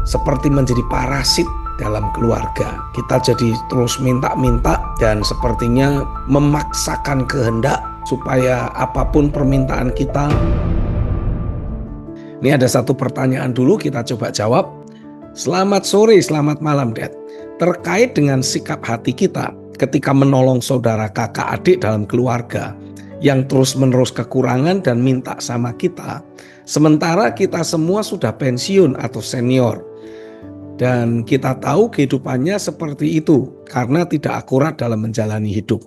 seperti menjadi parasit dalam keluarga. Kita jadi terus minta-minta dan sepertinya memaksakan kehendak supaya apapun permintaan kita. Ini ada satu pertanyaan dulu, kita coba jawab. Selamat sore, selamat malam, Dad. Terkait dengan sikap hati kita ketika menolong saudara kakak adik dalam keluarga yang terus-menerus kekurangan dan minta sama kita, sementara kita semua sudah pensiun atau senior. Dan kita tahu kehidupannya seperti itu karena tidak akurat dalam menjalani hidup.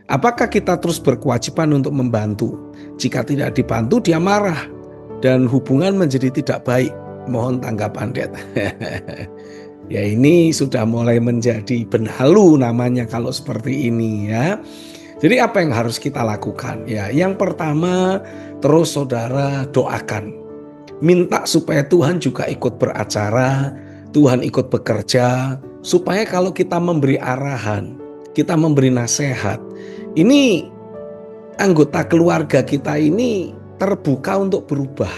Apakah kita terus berkewajiban untuk membantu? Jika tidak dibantu, dia marah dan hubungan menjadi tidak baik. Mohon tanggapan, Dad. Ya, ini sudah mulai menjadi benalu namanya kalau seperti ini ya. Jadi apa yang harus kita lakukan? Ya, yang pertama, terus saudara doakan. Minta supaya Tuhan juga ikut beracara, Tuhan ikut bekerja, supaya kalau kita memberi arahan, kita memberi nasihat, ini anggota keluarga kita ini terbuka untuk berubah.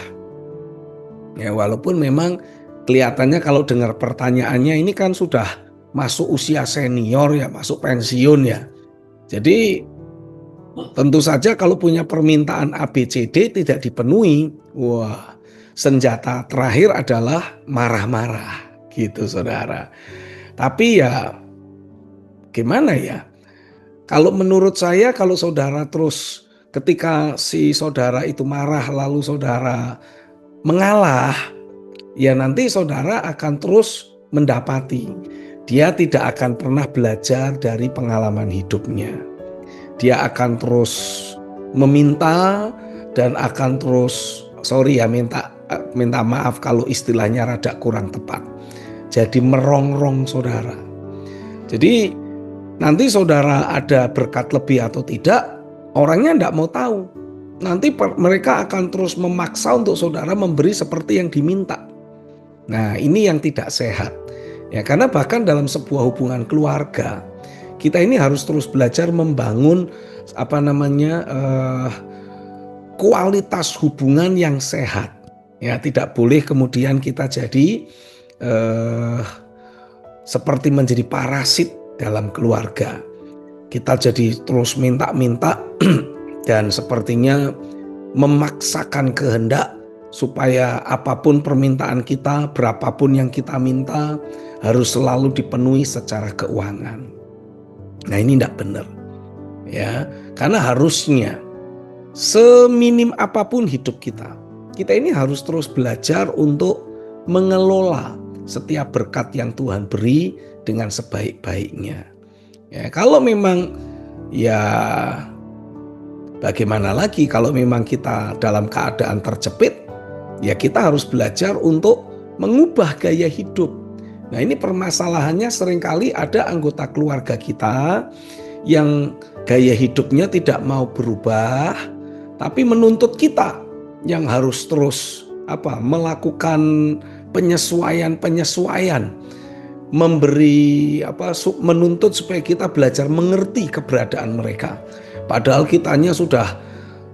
Ya, walaupun memang kelihatannya kalau dengar pertanyaannya ini kan sudah masuk usia senior ya, masuk pensiun ya. Jadi tentu saja kalau punya permintaan ABCD tidak dipenuhi, wah, senjata terakhir adalah marah-marah gitu saudara. Tapi ya gimana ya? Kalau menurut saya kalau saudara terus ketika si saudara itu marah lalu saudara mengalah, ya nanti saudara akan terus mendapati dia tidak akan pernah belajar dari pengalaman hidupnya. Dia akan terus meminta dan akan terus minta maaf kalau istilahnya rada kurang tepat. Jadi merongrong saudara. Jadi nanti saudara ada berkat lebih atau tidak, orangnya tidak mau tahu. Nanti mereka akan terus memaksa untuk saudara memberi seperti yang diminta. Nah, ini yang tidak sehat. Ya, karena bahkan dalam sebuah hubungan keluarga, kita ini harus terus belajar membangun kualitas hubungan yang sehat. Ya, tidak boleh kemudian kita jadi seperti menjadi parasit dalam keluarga. Kita jadi terus minta-minta dan sepertinya memaksakan kehendak supaya apapun permintaan kita, berapapun yang kita minta harus selalu dipenuhi secara keuangan. Nah, ini tidak benar. Ya, karena harusnya seminim apapun hidup kita ini harus terus belajar untuk mengelola setiap berkat yang Tuhan beri dengan sebaik-baiknya. Ya, kalau memang ya bagaimana lagi kalau memang kita dalam keadaan terjepit, ya kita harus belajar untuk mengubah gaya hidup. Nah, ini permasalahannya seringkali ada anggota keluarga kita yang gaya hidupnya tidak mau berubah, tapi menuntut kita yang harus terus melakukan penyesuaian, menuntut supaya kita belajar mengerti keberadaan mereka. Padahal kitanya sudah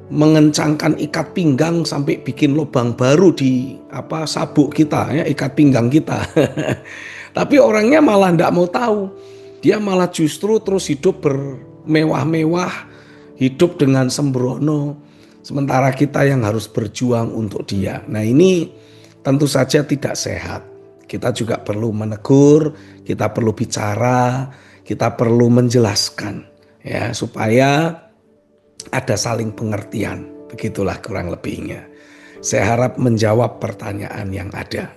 mengencangkan ikat pinggang sampai bikin lubang baru di sabuk kita ya, ikat pinggang kita. Tapi orangnya malah tidak mau tahu. Dia malah justru terus hidup bermewah-mewah, hidup dengan sembrono. Sementara kita yang harus berjuang untuk dia. Nah, ini tentu saja tidak sehat. Kita juga perlu menegur, kita perlu bicara, kita perlu menjelaskan ya supaya ada saling pengertian. Begitulah kurang lebihnya. Saya harap menjawab pertanyaan yang ada.